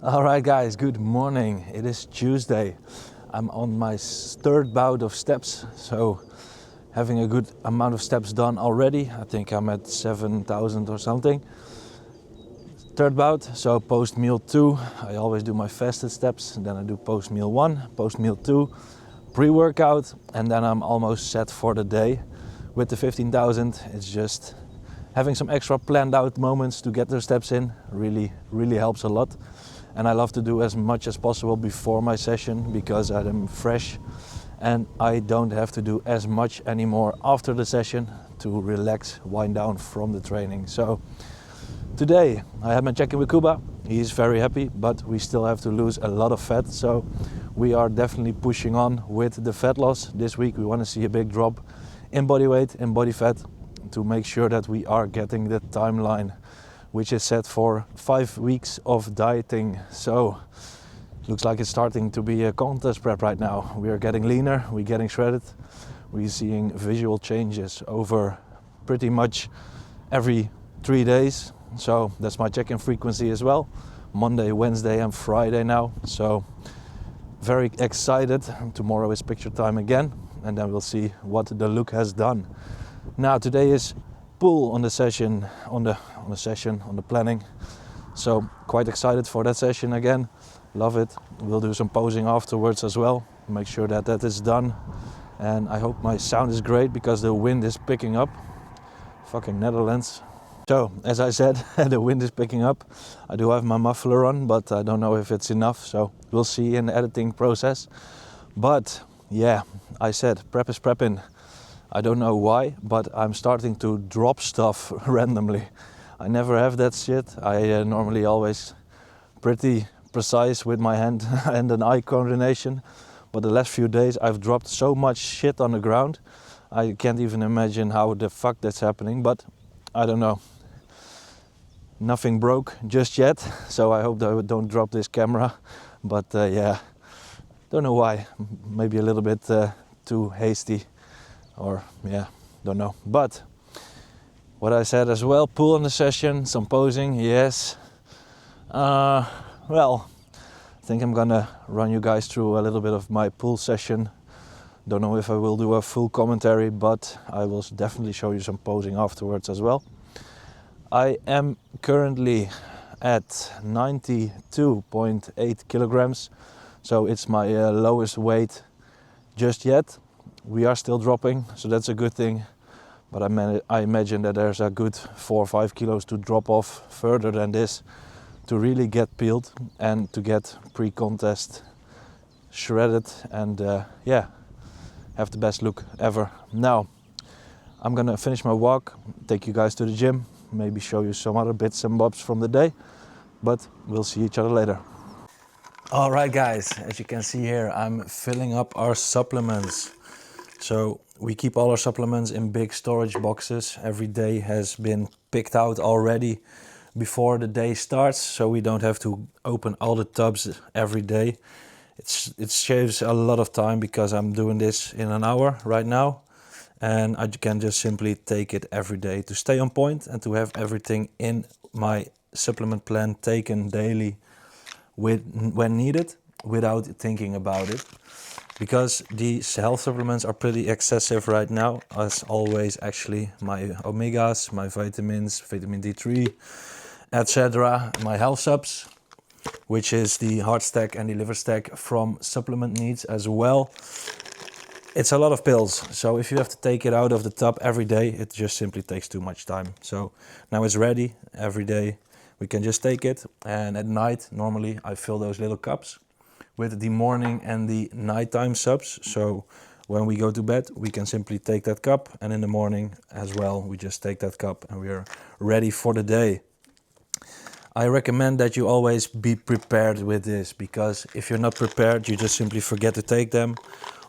All right, guys, good morning. It is Tuesday. I'm on my third bout of steps, so having a good amount of steps done already. I think I'm at 7,000 or something. Third bout, so post meal 2, I always do my fasted steps, and then I do post meal 1, post meal 2, pre-workout, and then I'm almost set for the day. With the 15,000, it's just having some extra planned out moments to get those steps in really helps a lot. And I love to do as much as possible before my session because I'm fresh and I don't have to do as much anymore after the session to relax, wind down from the training. So today I had my check-in with Kuba. He's very happy, but we still have to lose a lot of fat. So we are definitely pushing on with the fat loss. This week we want to see a big drop in body weight and body fat to make sure that we are getting the timeline which is set for 5 weeks of dieting. So looks like it's starting to be a contest prep right now. We are getting leaner, we're getting shredded, we're seeing visual changes over pretty much every 3 days. So that's my check-in frequency as well. Monday, Wednesday and Friday now. So very excited. Tomorrow is picture time again and then we'll see what the look has done. Now today is pull on the session, on the planning. So quite excited for that session again. Love it. We'll do some posing afterwards as well. Make sure that that is done. And I hope my sound is great because the wind is picking up. Fucking Netherlands. So as I said, the wind is picking up. I do have my muffler on, but I don't know if it's enough. So we'll see in the editing process. But yeah, I said prep is prepping. I don't know why, but I'm starting to drop stuff randomly. I never have that shit. I normally always pretty precise with my hand and an eye coordination. But the last few days I've dropped so much shit on the ground. I can't even imagine how the fuck that's happening, but I don't know. Nothing broke just yet, so I hope that I don't drop this camera. But yeah, don't know why. Maybe a little bit too hasty. Or yeah, don't know. But what I said as well, pull on the session, some posing, yes. Well, I think I'm gonna run you guys through a little bit of my pull session. Don't know if I will do a full commentary, but I will definitely show you some posing afterwards as well. I am currently at 92.8 kilograms, so it's my lowest weight just yet. We are still dropping, so that's a good thing. But I imagine that there's a good 4 or 5 kilos to drop off further than this to really get peeled and to get pre-contest shredded and yeah, have the best look ever. Now, I'm gonna finish my walk, take you guys to the gym, maybe show you some other bits and bobs from the day, but we'll see each other later. All right, guys, as you can see here, I'm filling up our supplements. So we keep all our supplements in big storage boxes. Every day has been picked out already before the day starts, so we don't have to open all the tubs every day. It saves a lot of time because I'm doing this in an hour right now, and I can just simply take it every day to stay on point and to have everything in my supplement plan taken daily when needed without thinking about it. Because these health supplements are pretty excessive right now, as always actually, my omegas, my vitamins, vitamin D3, etc. My health subs, which is the heart stack and the liver stack from Supplement Needs as well. It's a lot of pills, so if you have to take it out of the tub every day, it just simply takes too much time. So now it's ready every day. We can just take it, and at night normally I fill those little cups with the morning and the nighttime subs. So when we go to bed, we can simply take that cup, and in the morning as well, we just take that cup and we are ready for the day. I recommend that you always be prepared with this, because if you're not prepared, you just simply forget to take them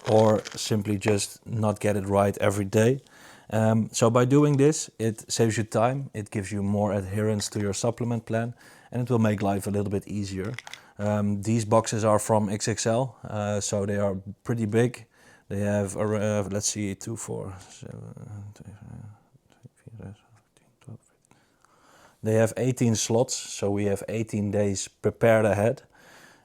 or simply just not get it right every day. So by doing this, it saves you time, it gives you more adherence to your supplement plan, and it will make life a little bit easier. These boxes are from XXL, so they are pretty big. They have, let's see, 2, 4, 7, 8, 9, 10, 11, 12, They have 18 slots, so we have 18 days prepared ahead.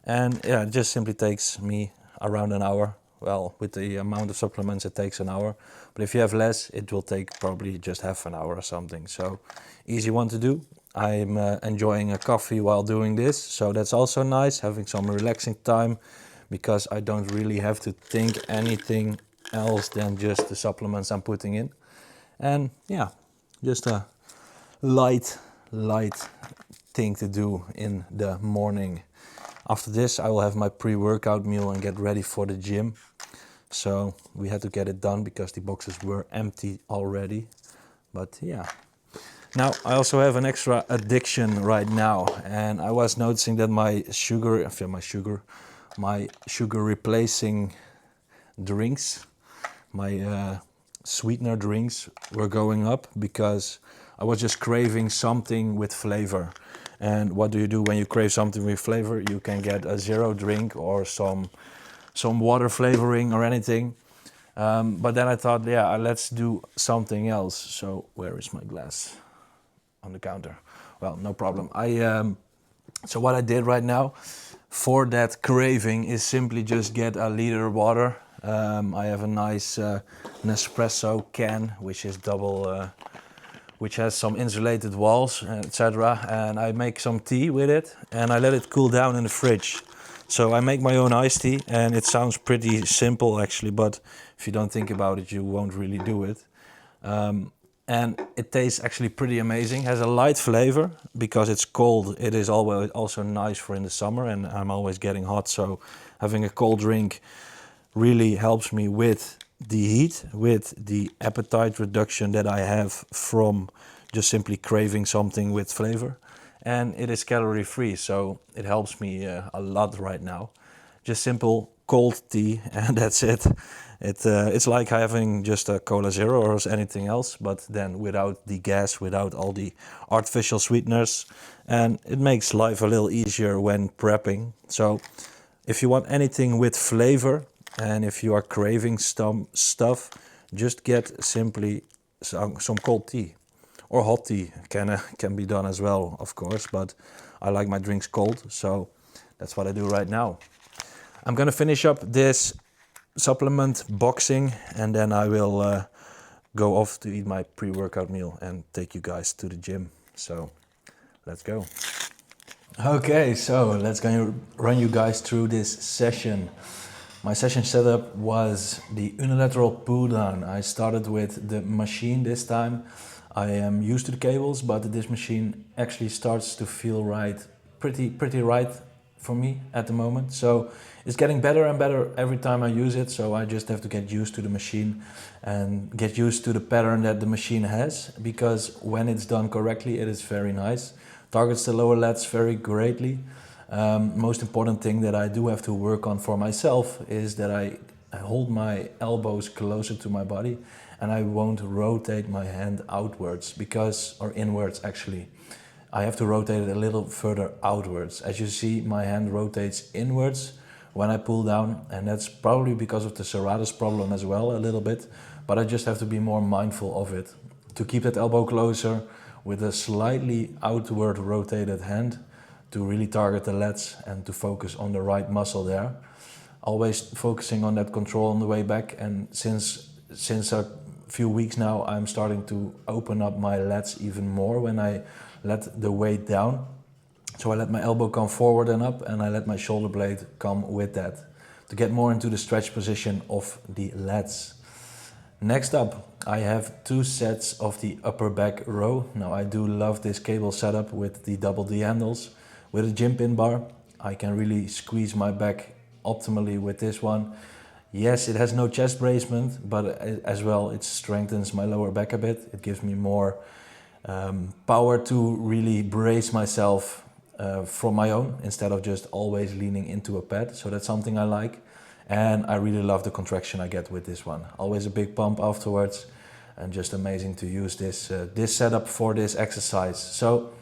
And yeah, it just simply takes me around an hour. Well, with the amount of supplements, it takes an hour. But if you have less, it will take probably just half an hour or something. So easy one to do. I'm enjoying a coffee while doing this. So that's also nice, having some relaxing time, because I don't really have to think anything else than just the supplements I'm putting in. And yeah, just a light thing to do in the morning. After this, I will have my pre-workout meal and get ready for the gym. So we had to get it done because the boxes were empty already. But yeah. Now I also have an extra addiction right now, and I was noticing that my sugar replacing drinks, my sweetener drinks were going up because I was just craving something with flavor. And what do you do when you crave something with flavor? You can get a zero drink or some water flavoring or anything. But then I thought, yeah, let's do something else. So where is my glass? On the counter. Well, no problem. So what I did right now for that craving is simply just get a liter of water. I have a nice Nespresso can, which is double, which has some insulated walls, etc. And I make some tea with it, and I let it cool down in the fridge. So I make my own iced tea, and it sounds pretty simple actually, but if you don't think about it, you won't really do it. And it tastes actually pretty amazing. Has a light flavor because it's cold. It is always also nice for in the summer, and I'm always getting hot, so having a cold drink really helps me with the heat, with the appetite reduction that I have from just simply craving something with flavor. And it is calorie free, so it helps me a lot right now. Just simple cold tea, and that's it. It's like having just a Cola Zero or anything else, but then without the gas, without all the artificial sweeteners, and it makes life a little easier when prepping. So if you want anything with flavor, and if you are craving some stuff, just get simply some cold tea. Or hot tea can be done as well, of course, but I like my drinks cold, so that's what I do right now. I'm gonna finish up this supplement boxing, and then I will go off to eat my pre-workout meal and take you guys to the gym. So let's go. Okay, so let's go run you guys through this session. My session setup was the unilateral pull down. I started with the machine this time. I am used to the cables, but this machine actually starts to feel right, pretty right for me at the moment. So it's getting better and better every time I use it. So I just have to get used to the machine and get used to the pattern that the machine has, because when it's done correctly, it is very nice. Targets the lower lats very greatly. Most important thing that I do have to work on for myself is that I hold my elbows closer to my body, and I won't rotate my hand outwards or inwards actually. I have to rotate it a little further outwards. As you see, my hand rotates inwards when I pull down, and that's probably because of the serratus problem as well a little bit, but I just have to be more mindful of it. To keep that elbow closer with a slightly outward rotated hand to really target the lats and to focus on the right muscle there. Always focusing on that control on the way back, and since a few weeks now I'm starting to open up my lats even more when I let the weight down. So I let my elbow come forward and up, and I let my shoulder blade come with that to get more into the stretch position of the lats. Next up, I have 2 sets of the upper back row. Now I do love this cable setup with the double D handles. With a gym pin bar, I can really squeeze my back optimally with this one. Yes, it has no chest bracement, but as well it strengthens my lower back a bit. It gives me more power to really brace myself from my own, instead of just always leaning into a pad. So that's something I like, and I really love the contraction I get with this one. Always a big pump afterwards, and just amazing to use this setup for this exercise. So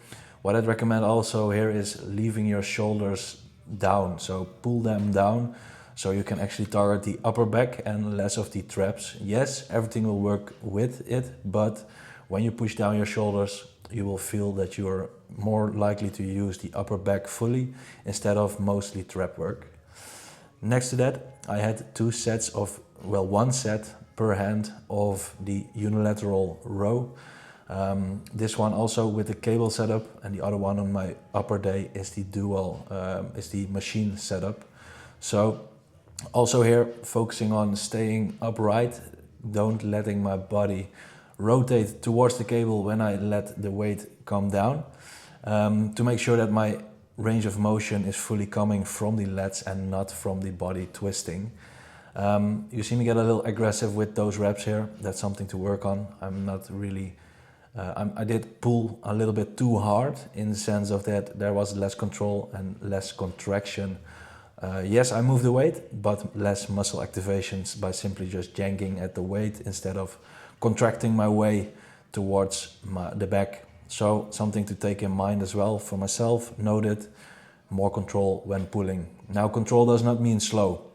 what I'd recommend also here is leaving your shoulders down, so pull them down so you can actually target the upper back and less of the traps. Yes, everything will work with it, but when you push down your shoulders, you will feel that you're more likely to use the upper back fully instead of mostly trap work. Next to that, I had 2 sets of, well, 1 set per hand of the unilateral row. This one also with the cable setup, and the other one on my upper day is the dual, is the machine setup. So also here, focusing on staying upright, don't letting my body rotate towards the cable when I let the weight come down, to make sure that my range of motion is fully coming from the lats and not from the body twisting. You see me get a little aggressive with those reps here. That's something to work on. I'm not really, I did pull a little bit too hard in the sense of that there was less control and less contraction. Yes, I moved the weight, but less muscle activations by simply just yanking at the weight instead of contracting my way towards the back. So something to take in mind as well for myself. Noted, more control when pulling. Now, control does not mean slow.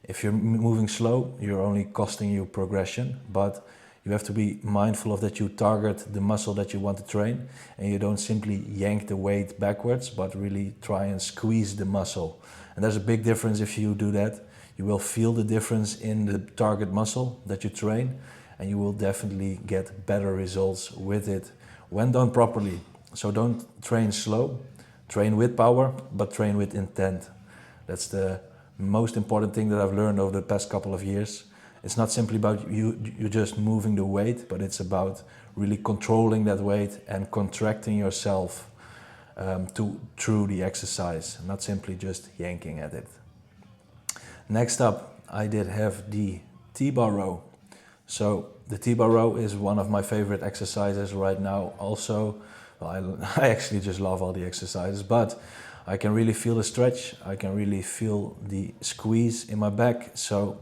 If you're moving slow, you're only costing you progression, but you have to be mindful of that you target the muscle that you want to train, and you don't simply yank the weight backwards, but really try and squeeze the muscle. And there's a big difference if you do that. You will feel the difference in the target muscle that you train, and you will definitely get better results with it when done properly. So don't train slow, train with power, but train with intent. That's the most important thing that I've learned over the past couple of years. It's not simply about you just moving the weight, but it's about really controlling that weight and contracting yourself through the exercise, not simply just yanking at it. Next up, I did have the T-bar row. So the T-bar row is one of my favorite exercises right now. Also, well, I actually just love all the exercises, but I can really feel the stretch. I can really feel the squeeze in my back. So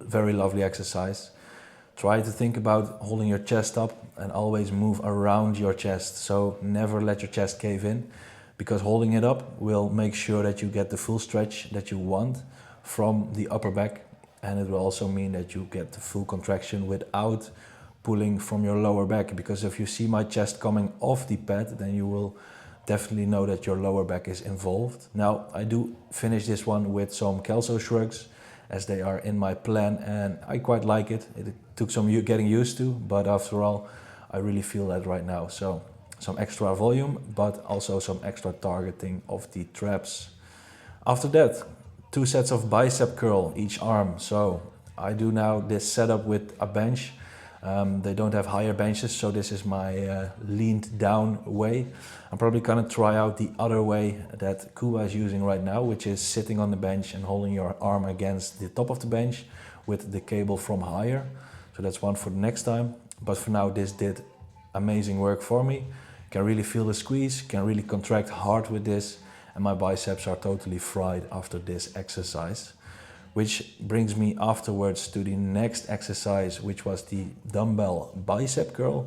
very lovely exercise. Try to think about holding your chest up and always move around your chest. So never let your chest cave in, because holding it up will make sure that you get the full stretch that you want from the upper back. And it will also mean that you get the full contraction without pulling from your lower back. Because if you see my chest coming off the pad, then you will definitely know that your lower back is involved. Now, I do finish this one with some Kelso shrugs, as they are in my plan, and I quite like it. It took some getting used to, but after all, I really feel that right now. So some extra volume, but also some extra targeting of the traps. After that, 2 sets of bicep curl each arm. So I do now this setup with a bench. They don't have higher benches, so this is my leaned down way. I'm probably gonna try out the other way that Kuba is using right now, which is sitting on the bench and holding your arm against the top of the bench with the cable from higher. So that's one for the next time. But for now, this did amazing work for me. Can really feel the squeeze, can really contract hard with this, and my biceps are totally fried after this exercise. Which brings me afterwards to the next exercise, which was the dumbbell bicep curl.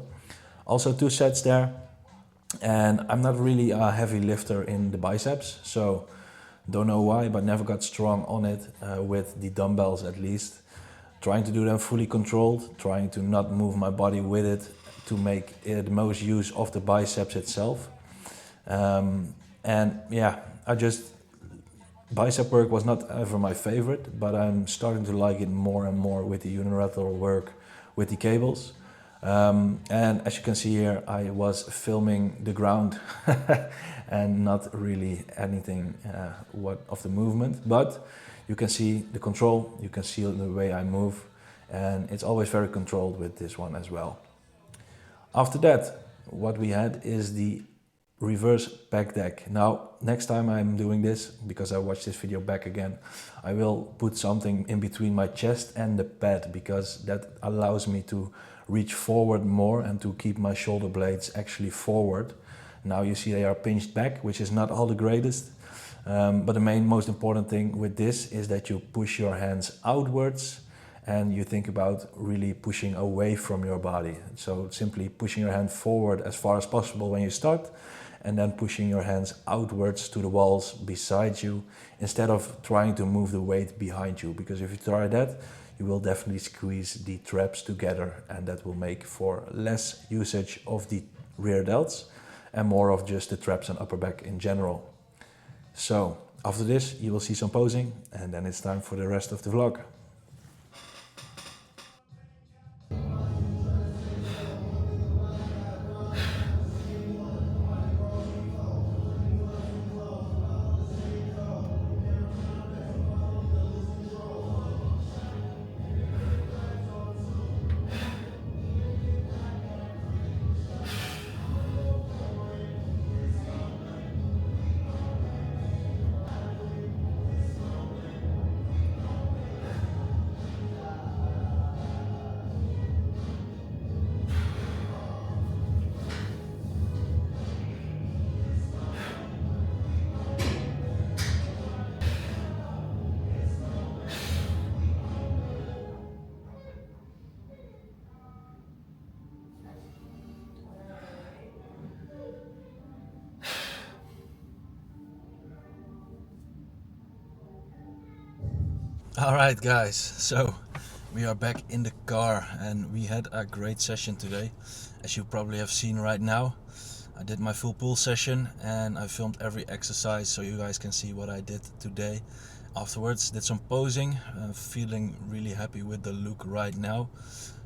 Also 2 sets there. And I'm not really a heavy lifter in the biceps, so don't know why, but never got strong on it with the dumbbells at least. Trying to do them fully controlled, trying to not move my body with it to make the most use of the biceps itself. And yeah, bicep work was not ever my favorite, but I'm starting to like it more and more with the unilateral work with the cables. And as you can see here, I was filming the ground and not really anything of the movement, but you can see the control, you can see the way I move, and it's always very controlled with this one as well. After that, what we had is the reverse back deck. Now, next time I'm doing this, because I watched this video back again, I will put something in between my chest and the pad, because that allows me to reach forward more and to keep my shoulder blades actually forward. Now you see they are pinched back, which is not all the greatest, but the most important thing with this is that you push your hands outwards and you think about really pushing away from your body. So simply pushing your hand forward as far as possible when you start, and then pushing your hands outwards to the walls beside you, instead of trying to move the weight behind you. Because if you try that, you will definitely squeeze the traps together, and that will make for less usage of the rear delts. and more of just the traps and upper back in general. So after this you will see some posing, and then it's time for the rest of the vlog. Alright guys, so we are back in the car and we had a great session today. As you probably have seen right now, I did my full pull session and I filmed every exercise so you guys can see what I did today. Afterwards did some posing, feeling really happy with the look right now.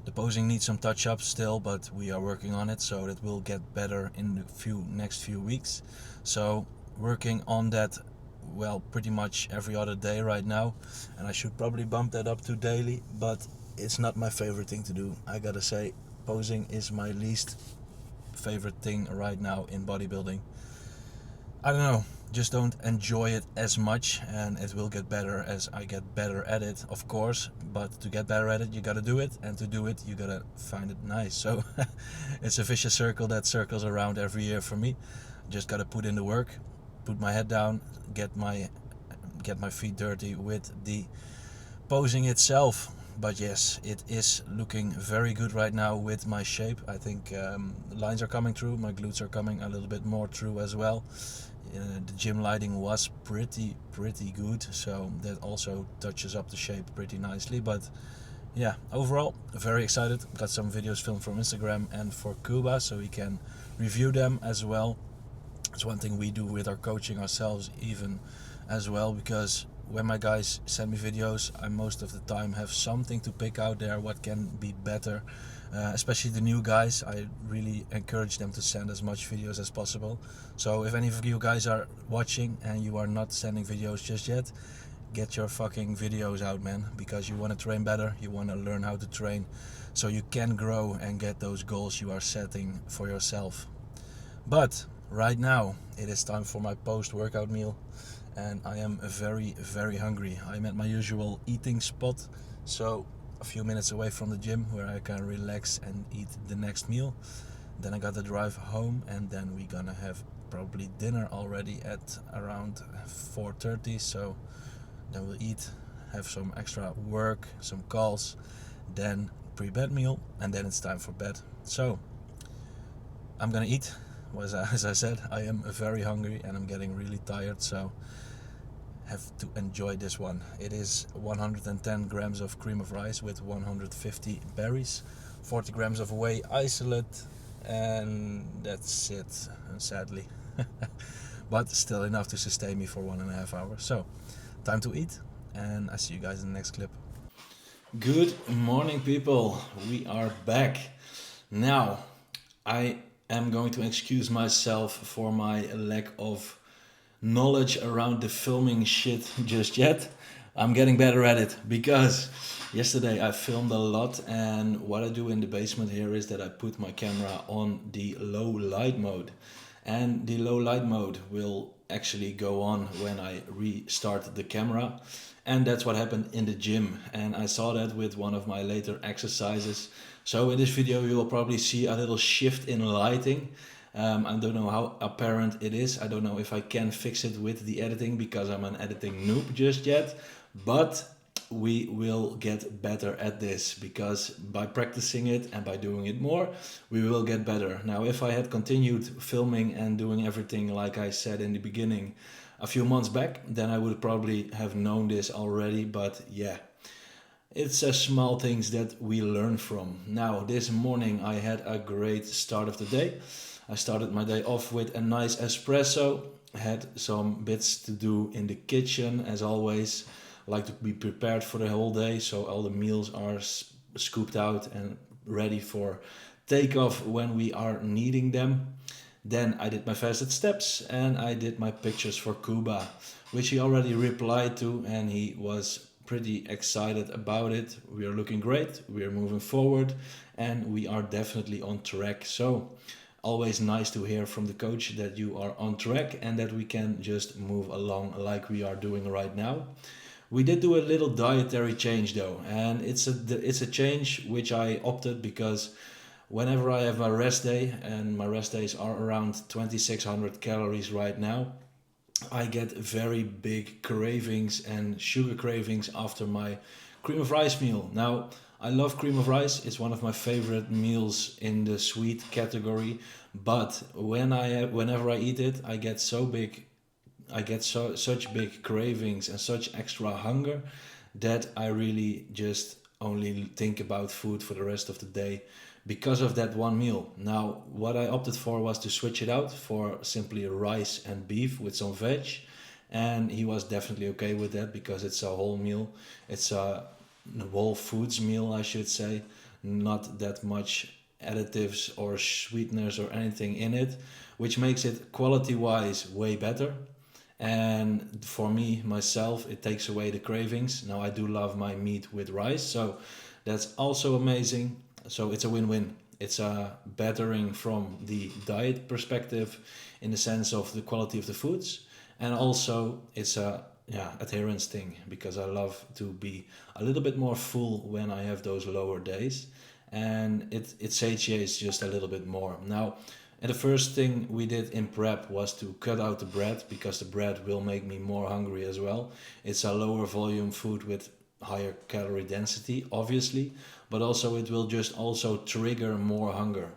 The posing needs some touch-ups still, but we are working on it, so it will get better in the next few weeks. So working on that, well, pretty much every other day right now, and I should probably bump that up to daily, but it's not my favorite thing to do. I gotta say, posing is my least favorite thing right now in bodybuilding. I don't know, just don't enjoy it as much, and it will get better as I get better at it, of course. But to get better at it, you gotta do it, and to do it, you gotta find it nice. So it's a vicious circle that circles around every year for me. Just gotta put in the work, put my head down, get my feet dirty with the posing itself. But yes, it is looking very good right now with my shape. I think the lines are coming through, my glutes are coming a little bit more through as well. The gym lighting was pretty good, so that also touches up the shape pretty nicely. But yeah, overall very excited. Got some videos filmed from Instagram and for Cuba, so we can review them as well. It's one thing we do with our coaching ourselves even as well, because when my guys send me videos, I most of the time have something to pick out there what can be better. Especially the new guys, I really encourage them to send as much videos as possible. So if any of you guys are watching and you are not sending videos just yet, get your fucking videos out, man, because you want to train better, you want to learn how to train so you can grow and get those goals you are setting for yourself. But right now it is time for my post-workout meal, and I am very hungry. I'm at my usual eating spot, so a few minutes away from the gym where I can relax and eat the next meal. Then I gotta drive home, and then we're gonna have probably dinner already at around 4:30. So then we'll eat, have some extra work, some calls, then pre-bed meal, and then it's time for bed. So I'm gonna eat. As I said, I am very hungry and I'm getting really tired, so have to enjoy this one. It is 110 grams of cream of rice with 150 berries, 40 grams of whey isolate, and that's it, sadly. But still enough to sustain me for 1.5 hours. So time to eat, and I see you guys in the next clip. Good morning, people. We are back. Now I am going to excuse myself for my lack of knowledge around the filming shit just yet. I'm getting better at it, because yesterday I filmed a lot, and what I do in the basement here is that I put my camera on the low light mode, and the low light mode will actually go on when I restart the camera, and that's what happened in the gym, and I saw that with one of my later exercises. So in this video you will probably see a little shift in lighting. I don't know how apparent it is. I don't know if I can fix it with the editing, because I'm an editing noob just yet, but we will get better at this, because by practicing it and by doing it more, we will get better. Now, if I had continued filming and doing everything like I said in the beginning a few months back, then I would probably have known this already. But yeah, it's small things that we learn from. Now, this morning I had a great start of the day. I started my day off with a nice espresso, had some bits to do in the kitchen as always. I like to be prepared for the whole day, so all the meals are scooped out and ready for takeoff when we are needing them. Then I did my fasted steps and I did my pictures for Cuba, which he already replied to, and he was pretty excited about it. We are looking great, we are moving forward, and we are definitely on track. So, always nice to hear from the coach that you are on track and that we can just move along like we are doing right now. We did do a little dietary change though, and it's a change which I opted because whenever I have my rest day, and my rest days are around 2600 calories right now, I get very big cravings and sugar cravings after my cream of rice meal. Now, I love cream of rice. It's one of my favorite meals in the sweet category. But whenever I eat it, I get so big, I get such big cravings and such extra hunger that I really just only think about food for the rest of the day because of that one meal. Now, what I opted for was to switch it out for simply rice and beef with some veg. And he was definitely okay with that because it's a whole meal. It's a whole foods meal, I should say. Not that much additives or sweeteners or anything in it, which makes it quality wise way better. And for me, myself, it takes away the cravings. Now, I do love my meat with rice, so that's also amazing. So it's a win-win. It's a bettering from the diet perspective in the sense of the quality of the foods, and also it's a adherence thing because I love to be a little bit more full when I have those lower days, and it satiates just a little bit more. Now, and the first thing we did in prep was to cut out the bread because the bread will make me more hungry as well. It's a lower volume food with higher calorie density, obviously, but also it will just also trigger more hunger.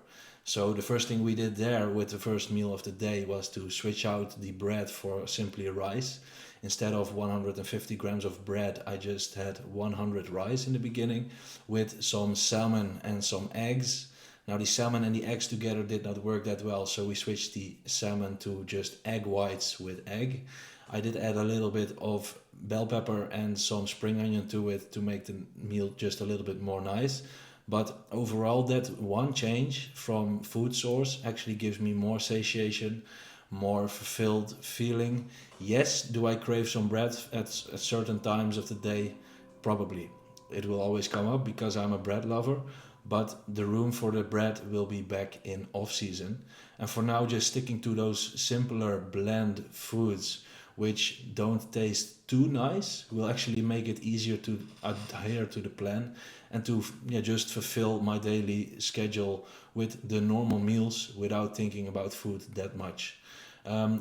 So the first thing we did there with the first meal of the day was to switch out the bread for simply rice. Instead of 150 grams of bread, I just had 100 rice in the beginning with some salmon and some eggs. Now the salmon and the eggs together did not work that well, so we switched the salmon to just egg whites with egg. I did add a little bit of bell pepper and some spring onion to it to make the meal just a little bit more nice. But overall, that one change from food source actually gives me more satiation, more fulfilled feeling. Yes, do I crave some bread at certain times of the day? Probably. It will always come up because I'm a bread lover, but the room for the bread will be back in off season. And for now, just sticking to those simpler bland foods which don't taste too nice will actually make it easier to adhere to the plan and to just fulfill my daily schedule with the normal meals without thinking about food that much.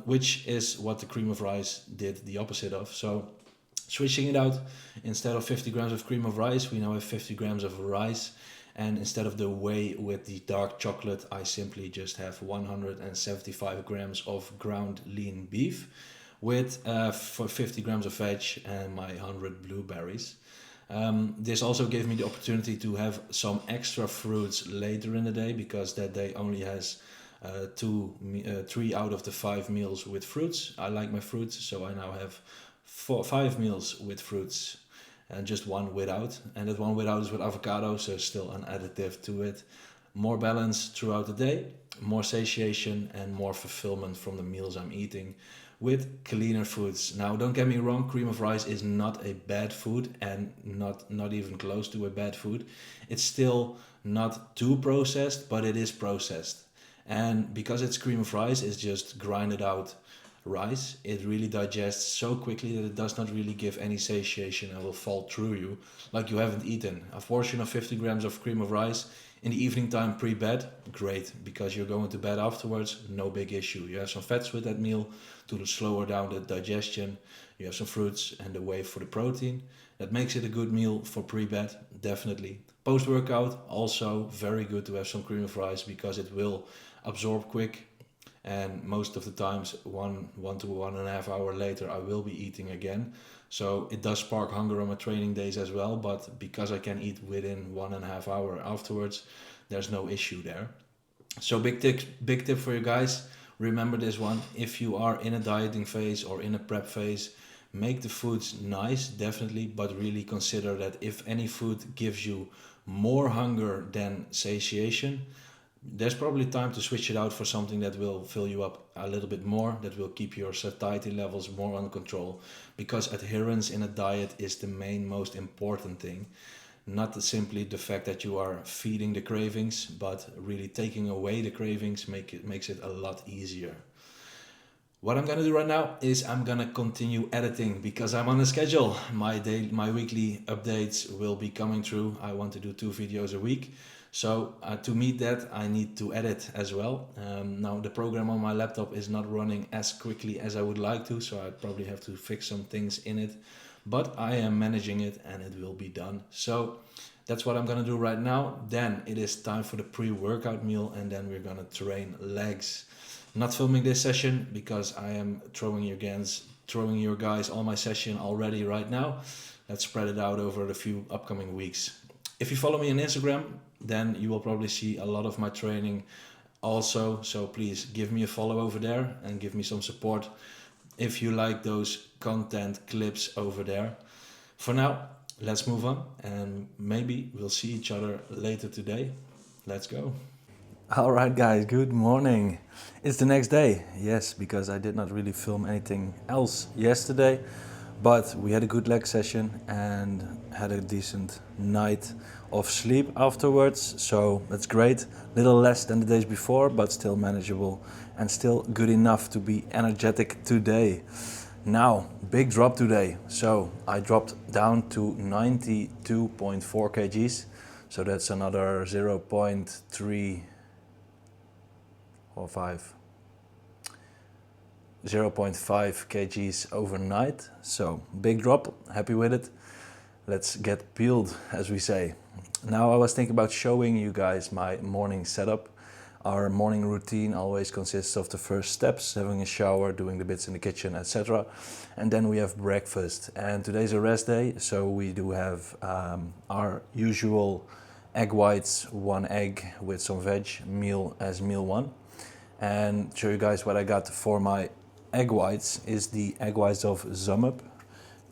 Which is what the cream of rice did the opposite of. So switching it out, instead of 50 grams of cream of rice, we now have 50 grams of rice. And instead of the whey with the dark chocolate, I simply just have 175 grams of ground lean beef with for 50 grams of veg and my 100 blueberries. This also gave me the opportunity to have some extra fruits later in the day because that day only has 3 out of the 5 meals with fruits. I like my fruits, so I now have 5 meals with fruits and just one without. And that one without is with avocado, so still an additive to it. More balance throughout the day, more satiation, and more fulfillment from the meals I'm eating with cleaner foods. Now, don't get me wrong, cream of rice is not a bad food and not even close to a bad food. It's still not too processed, but it is processed. And because it's cream of rice, it's just grinded out rice. It really digests so quickly that it does not really give any satiation and will fall through you like you haven't eaten. A portion of 50 grams of cream of rice in the evening time pre-bed, great, because you're going to bed afterwards, no big issue. You have some fats with that meal to slow down the digestion. You have some fruits and the whey for the protein. That makes it a good meal for pre-bed, definitely. Post-workout, also very good to have some cream of rice because it will absorb quick. And most of the times, one to 1.5 hours later, I will be eating again. So it does spark hunger on my training days as well. But because I can eat within 1.5 hours afterwards, there's no issue there. So big tip for you guys. Remember this one. If you are in a dieting phase or in a prep phase, make the foods nice, definitely, but really consider that if any food gives you more hunger than satiation, there's probably time to switch it out for something that will fill you up a little bit more, that will keep your satiety levels more under control. Because adherence in a diet is the main, most important thing. Not simply the fact that you are feeding the cravings, but really taking away the cravings makes it a lot easier. What I'm gonna do right now is I'm gonna continue editing because I'm on a schedule. My weekly updates will be coming through. I want to do 2 videos a week. So to meet that, I need to edit as well. Now the program on my laptop is not running as quickly as I would like to, so I probably have to fix some things in it. But I am managing it and it will be done. So that's what I'm gonna do right now. Then it is time for the pre-workout meal, and then we're gonna train legs. Not filming this session because I am throwing your guys on my session already right now. Let's spread it out over the few upcoming weeks. If you follow me on Instagram, then you will probably see a lot of my training also. So please give me a follow over there and give me some support if you like those content clips over there. For now, let's move on and maybe we'll see each other later today. Let's go. All right, guys, good morning. It's the next day, yes, because I did not really film anything else yesterday, but we had a good leg session and had a decent night of sleep afterwards, so that's great. Little less than the days before, but still manageable and still good enough to be energetic today. Now, big drop today. So I dropped down to 92.4 kgs, so that's another 0.3 or 0.5 kgs overnight. So big drop, happy with it. Let's get peeled, as we say. Now I was thinking about showing you guys my morning setup. Our morning routine always consists of the first steps, having a shower, doing the bits in the kitchen, etc. And then we have breakfast. And today's a rest day, so we do have our usual egg whites, 1 egg with some veg meal as meal 1. And show you guys what I got for my egg whites is the egg whites of Zumup.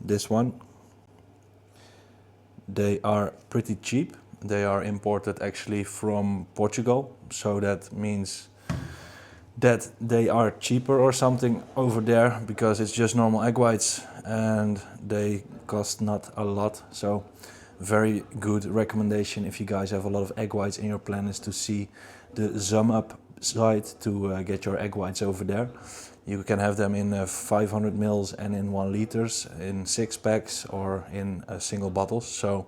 This one. They are pretty cheap. They are imported actually from Portugal, so that means that they are cheaper or something over there because it's just normal egg whites and they cost not a lot. So very good recommendation if you guys have a lot of egg whites in your plan is to see the Zumup site to get your egg whites over there. You can have them in 500 mils and in 1 liters, in 6 packs or in single bottles. So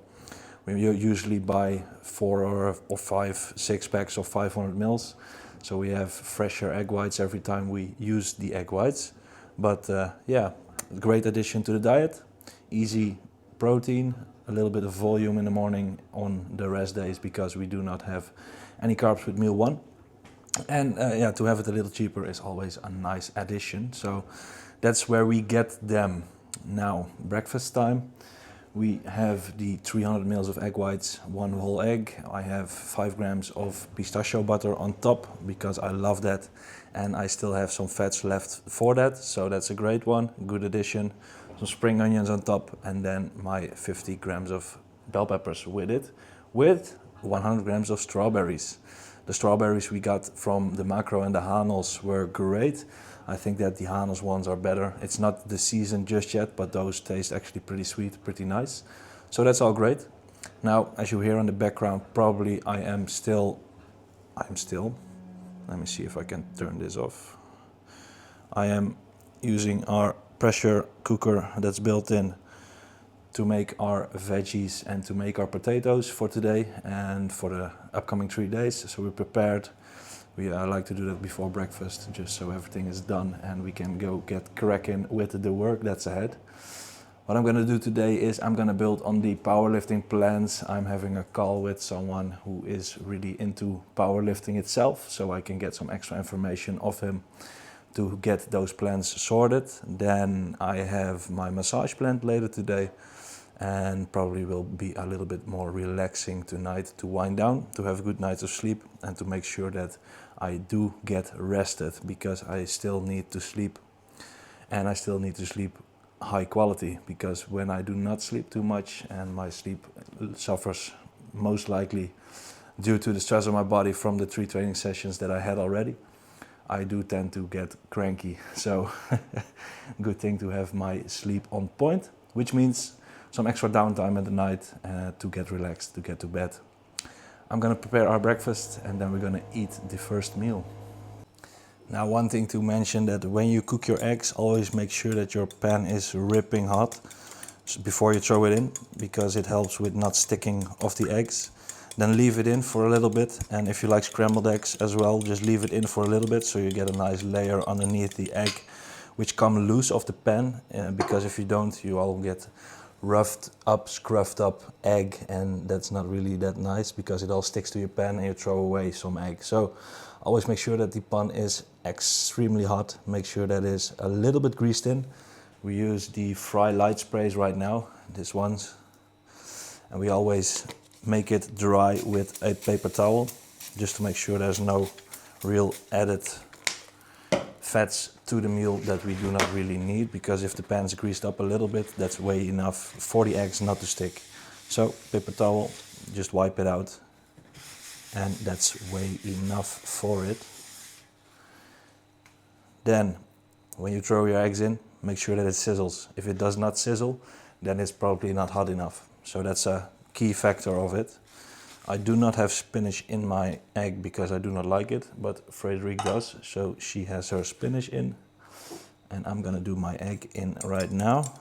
we usually buy 4 or 5 6 packs of 500 mils. So we have fresher egg whites every time we use the egg whites. But yeah, great addition to the diet. Easy protein, a little bit of volume in the morning on the rest days because we do not have any carbs with meal 1. And yeah, to have it a little cheaper is always a nice addition. So that's where we get them. Now, breakfast time. We have the 300 mils of egg whites, 1 whole egg. I have 5 grams of pistachio butter on top because I love that. And I still have some fats left for that. So that's a great one, good addition. Some spring onions on top and then my 50 grams of bell peppers with it, with 100 grams of strawberries. The strawberries we got from the Macro and the Hanos were great. I think that the Hanos ones are better. It's not the season just yet, but those taste actually pretty sweet, pretty nice. So that's all great. Now, as you hear in the background, probably I'm still, let me see if I can turn this off. I am using our pressure cooker that's built in to make our veggies and to make our potatoes for today and for the upcoming 3 days. So we're prepared. I like to do that before breakfast, just so everything is done and we can go get cracking with the work that's ahead. What I'm gonna do today is I'm gonna build on the powerlifting plans. I'm having a call with someone who is really into powerlifting itself, so I can get some extra information of him to get those plans sorted. Then I have my massage planned later today and probably will be a little bit more relaxing tonight to wind down, to have a good night of sleep and to make sure that I do get rested because I still need to sleep, and I still need to sleep high quality, because when I do not sleep too much and my sleep suffers, most likely due to the stress on my body from the 3 training sessions that I had already, I do tend to get cranky. So good thing to have my sleep on point, which means some extra downtime at the night to get relaxed, to get to bed. I'm gonna prepare our breakfast and then we're gonna eat the first meal. Now, one thing to mention, that when you cook your eggs, always make sure that your pan is ripping hot before you throw it in, because it helps with not sticking of the eggs. Then leave it in for a little bit, and if you like scrambled eggs as well, just leave it in for a little bit so you get a nice layer underneath the egg, which come loose off the pan, because if you don't, you all get roughed up, scruffed up egg, and that's not really that nice because it all sticks to your pan and you throw away some egg. So always make sure that the pan is extremely hot. Make sure that is a little bit greased in. We use the Fry light sprays right now, this ones, and we always make it dry with a paper towel, just to make sure there's no real added fats to the meal that we do not really need, because if the pan's greased up a little bit, that's way enough for the eggs not to stick. So paper towel, just wipe it out, and that's way enough for it. Then when you throw your eggs in, make sure that it sizzles. If it does not sizzle, then it's probably not hot enough. So that's a key factor of it. I do not have spinach in my egg because I do not like it, but Frederique does, so she has her spinach in. And I'm gonna do my egg in right now.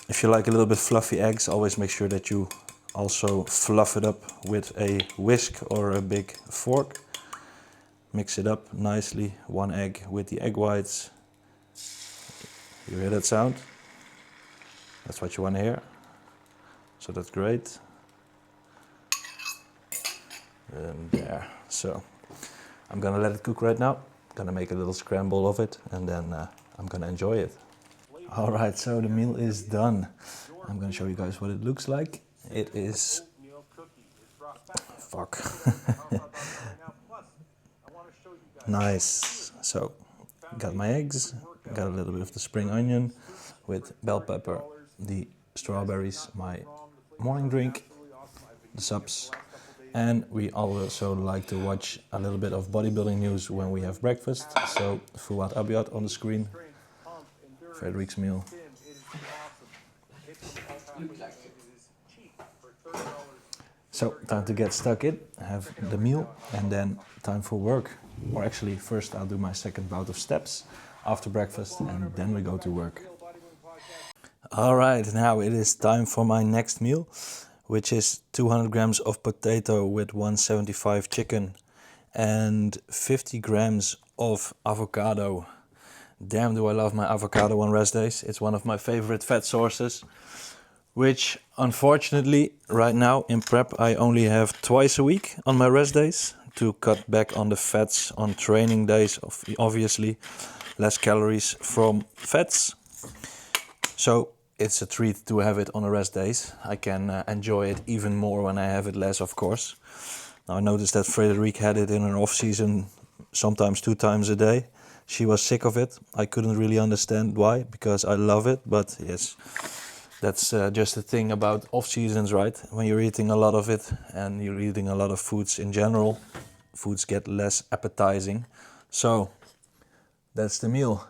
If you like a little bit fluffy eggs, always make sure that you also fluff it up with a whisk or a big fork. Mix it up nicely, one egg with the egg whites. You hear that sound? That's what you want to hear. So that's great. And there. So I'm gonna let it cook right now. Gonna make a little scramble of it, and then I'm gonna enjoy it. All right, so the meal is done. I'm gonna show you guys what it looks like. It is... Fuck. Nice. So, got my eggs, got a little bit of the spring onion with bell pepper, the strawberries, my morning drink, the subs, and we also like to watch a little bit of bodybuilding news when we have breakfast. So, Fouad Abiad on the screen, Frederique's meal. So, time to get stuck in, have the meal, and then time for work. Or actually, first I'll do my second bout of steps after breakfast, and then we go to work. All right, now it is time for my next meal, which is 200 grams of potato with 175 chicken and 50 grams of avocado. Damn, do I love my avocado on rest days. It's one of my favorite fat sources, which unfortunately right now in prep I only have twice a week on my rest days to cut back on the fats on training days, obviously less calories from fats. So it's a treat to have it on the rest days. I can enjoy it even more when I have it less, of course. Now I noticed that Frederique had it in her off season sometimes 2 times a day. She was sick of it. I couldn't really understand why, because I love it, but yes. That's just the thing about off seasons, right? When you're eating a lot of it and you're eating a lot of foods in general, foods get less appetizing. So that's the meal.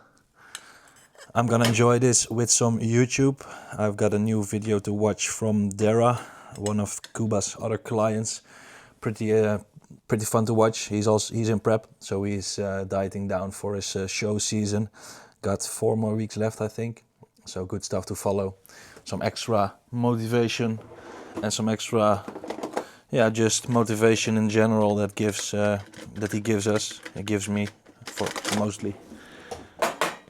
I'm gonna enjoy this with some YouTube. I've got a new video to watch from Dara, one of Kuba's other clients. Pretty fun to watch. He's in prep, so he's dieting down for his show season. Got 4 more weeks left, I think. So good stuff to follow. Some extra motivation and some extra, just motivation in general that he gives us. It gives me, for mostly.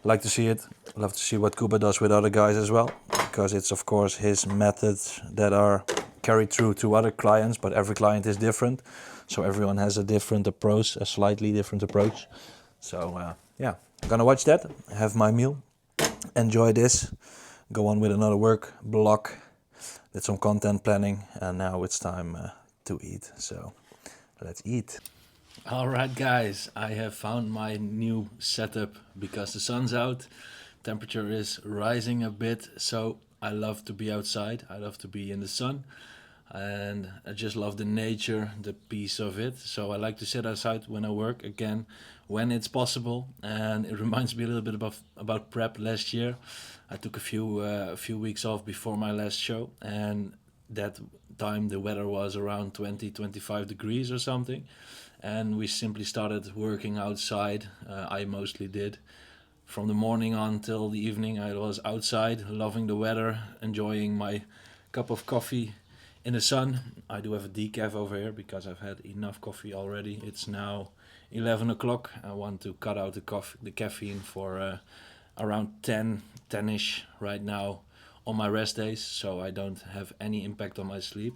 Like to see it. Love to see what Kuba does with other guys as well, because it's of course his methods that are carried through to other clients, but every client is different, so everyone has a different approach, a slightly different approach. So I'm gonna watch that, have my meal, enjoy this, go on with another work block, did some content planning, and now it's time to eat. So let's eat. Alright guys, I have found my new setup because the sun's out, temperature is rising a bit, so I love to be outside, I love to be in the sun, and I just love the nature, the peace of it. So I like to sit outside when I work again, when it's possible. And it reminds me a little bit about prep last year. I took a few weeks off before my last show, and that time the weather was around 20-25 degrees or something, and we simply started working outside. I mostly did. From the morning until the evening, I was outside, loving the weather, enjoying my cup of coffee in the sun. I do have a decaf over here because I've had enough coffee already. It's now 11 o'clock. I want to cut out the caffeine for around 10ish right now on my rest days, so I don't have any impact on my sleep.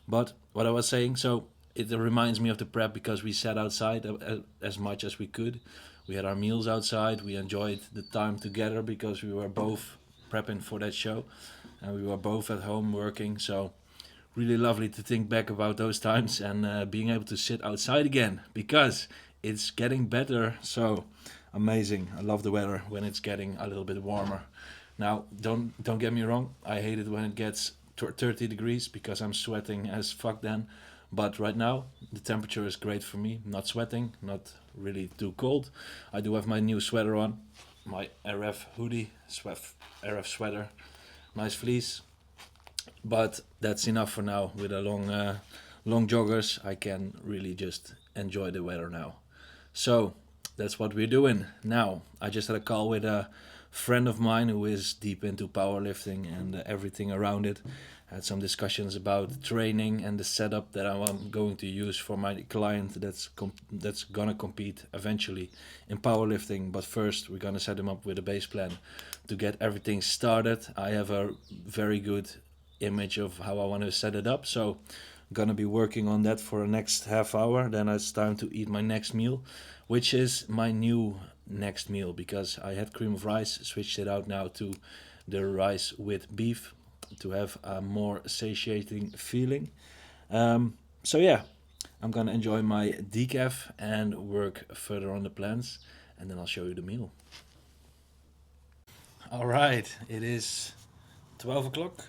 But what I was saying, so it reminds me of the prep because we sat outside as much as we could. We had our meals outside. We enjoyed the time together because we were both prepping for that show, and we were both at home working. So really lovely to think back about those times and being able to sit outside again because it's getting better. So amazing. I love the weather when it's getting a little bit warmer. Now, don't get me wrong. I hate it when it gets 30 degrees because I'm sweating as fuck then. But right now, the temperature is great for me. Not sweating, not really too cold. I do have my new sweater on, my RF hoodie, RF sweater, nice fleece. But that's enough for now. With a long joggers, I can really just enjoy the weather now. So that's what we're doing now. I just had a call with a friend of mine who is deep into powerlifting and everything around it. Had some discussions about training and the setup that I'm going to use for my client that's gonna compete eventually in powerlifting. But first, we're gonna set him up with a base plan to get everything started. I have a very good image of how I want to set it up, so I'm gonna be working on that for the next half hour. Then it's time to eat my next meal, which is my new next meal because I had cream of rice, switched it out now to the rice with beef to have a more satiating feeling. So yeah, I'm gonna enjoy my decaf and work further on the plans, and then I'll show you the meal. All right, it is 12 o'clock,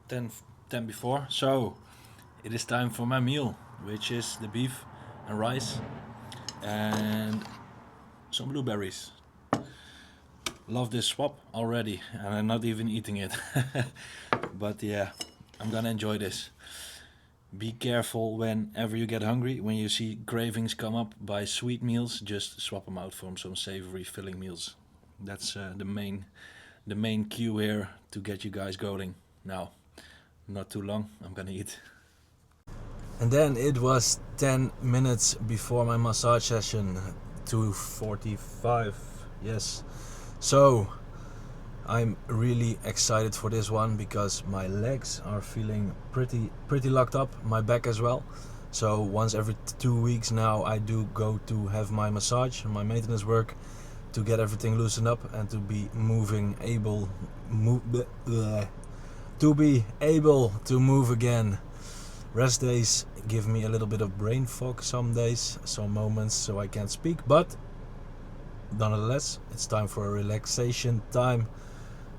10 before, so it is time for my meal, which is the beef and rice and some blueberries. Love this swap already, and I'm not even eating it. But yeah, I'm gonna enjoy this. Be careful whenever you get hungry, when you see cravings come up by sweet meals, just swap them out for some savory filling meals. That's the main cue here to get you guys going. Now, not too long, I'm gonna eat. And then it was 10 minutes before my massage session, 2:45, yes. So I'm really excited for this one because my legs are feeling pretty locked up, my back as well. So once every 2 weeks now I do go to have my massage, my maintenance work, to get everything loosened up and to be able to move again. Rest days give me a little bit of brain fog some days, some moments, so I can't speak, but nonetheless, it's time for a relaxation time,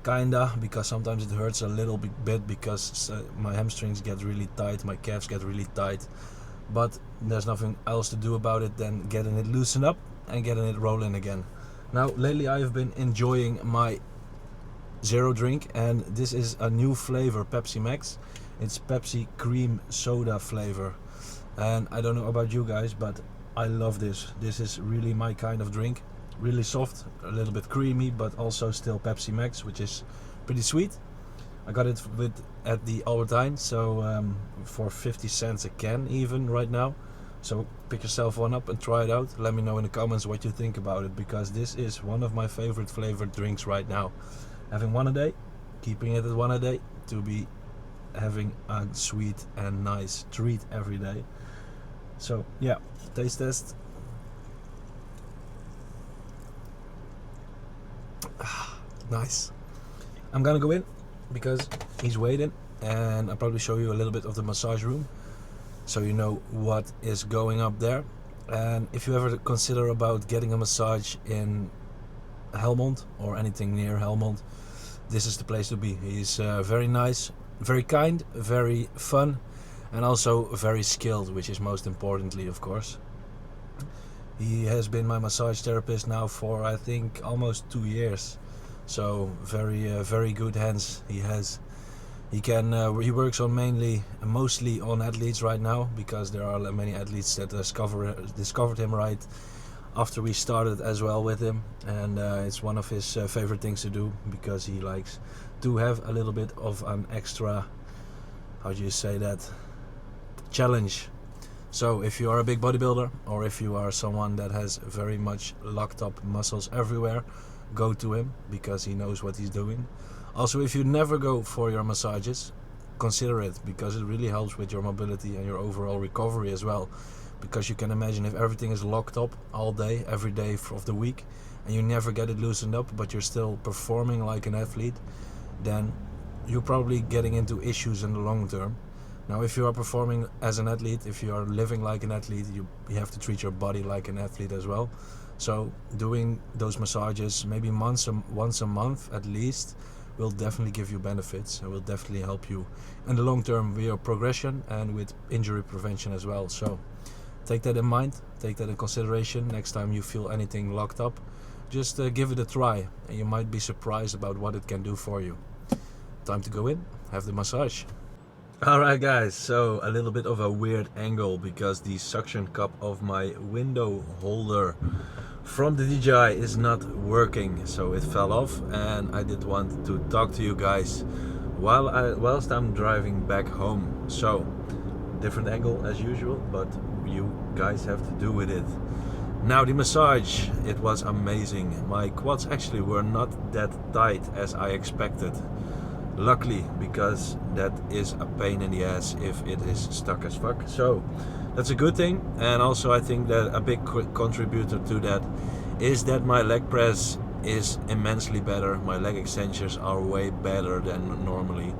kinda, because sometimes it hurts a little bit because my hamstrings get really tight, my calves get really tight, but there's nothing else to do about it than getting it loosened up and getting it rolling again. Now, lately I've been enjoying my zero drink, and this is a new flavor, Pepsi Max. It's Pepsi cream soda flavor, and I don't know about you guys, but I love this. This is really my kind of drink. Really soft, a little bit creamy, but also still Pepsi Max, which is pretty sweet. I got it at the Albert Heijn, so for 50 cents a can even right now. So pick yourself one up and try it out. Let me know in the comments what you think about it, because this is one of my favorite flavored drinks right now. Having one a day, keeping it at one a day, to be having a sweet and nice treat every day. So yeah, taste test. Nice. I'm gonna go in because he's waiting, and I'll probably show you a little bit of the massage room so you know what is going up there. And if you ever consider about getting a massage in Helmond or anything near Helmond, this is the place to be. He's very nice, very kind, very fun, and also very skilled, which is most importantly, of course. He has been my massage therapist now for I think almost 2 years, so very good hands he has. He works on mostly on athletes right now, because there are many athletes that discovered him right after we started as well with him, and it's one of his favorite things to do, because he likes to have a little bit of an extra, how do you say that, challenge. So if you are a big bodybuilder, or if you are someone that has very much locked up muscles everywhere, go to him, because he knows what he's doing. Also, if you never go for your massages, consider it, because it really helps with your mobility and your overall recovery as well. Because you can imagine, if everything is locked up all day, every day of the week, and you never get it loosened up, but you're still performing like an athlete, then you're probably getting into issues in the long term. Now, if you are performing as an athlete, if you are living like an athlete, you have to treat your body like an athlete as well. So doing those massages maybe once a month at least will definitely give you benefits, and will definitely help you in the long term with your progression and with injury prevention as well. So take that in mind, take that in consideration next time you feel anything locked up. Just give it a try, and you might be surprised about what it can do for you. Time to go in, have the massage. Alright guys, so a little bit of a weird angle, because the suction cup of my window holder from the DJI is not working, so it fell off, and I did want to talk to you guys whilst I'm driving back home. So different angle as usual, but you guys have to do with it. Now, the massage, it was amazing. My quads actually were not that tight as I expected, luckily, because that is a pain in the ass if it is stuck as fuck. So that's a good thing. And also, I think that a big contributor to that is that my leg press is immensely better. My leg extensions are way better than normally.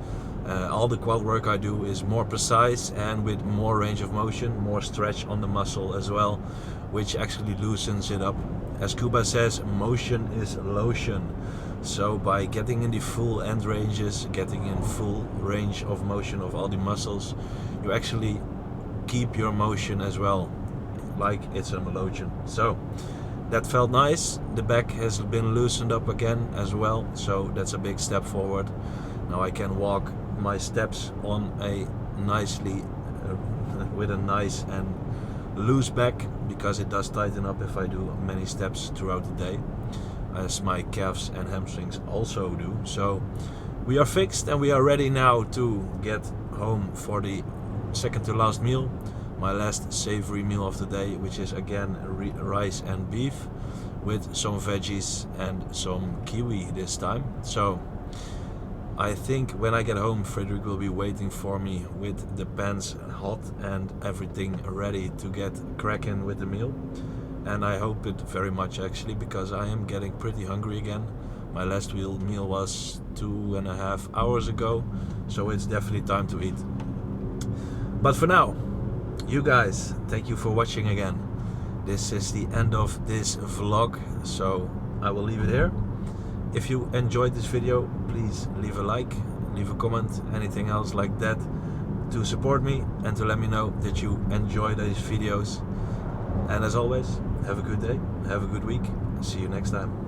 All the quad work I do is more precise and with more range of motion, more stretch on the muscle as well, which actually loosens it up. As Kuba says, motion is lotion. So by getting in the full end ranges, getting in full range of motion of all the muscles, you actually keep your motion as well, like it's a lotion. So that felt nice. The back has been loosened up again as well, so that's a big step forward. Now I can walk my steps on a nicely with a nice and loose back, because it does tighten up if I do many steps throughout the day, as my calves and hamstrings also do. So we are fixed, and we are ready now to get home for the second to last meal, my last savory meal of the day, which is again rice and beef with some veggies and some kiwi this time. So I think when I get home, Frederick will be waiting for me with the pans hot and everything ready to get cracking with the meal. And I hope it very much, actually, because I am getting pretty hungry again. My last meal was 2.5 hours ago, so it's definitely time to eat. But for now, you guys, thank you for watching again. This is the end of this vlog, so I will leave it here. If you enjoyed this video, please leave a like, leave a comment, anything else like that, to support me and to let me know that you enjoy these videos. And as always, have a good day, have a good week, see you next time.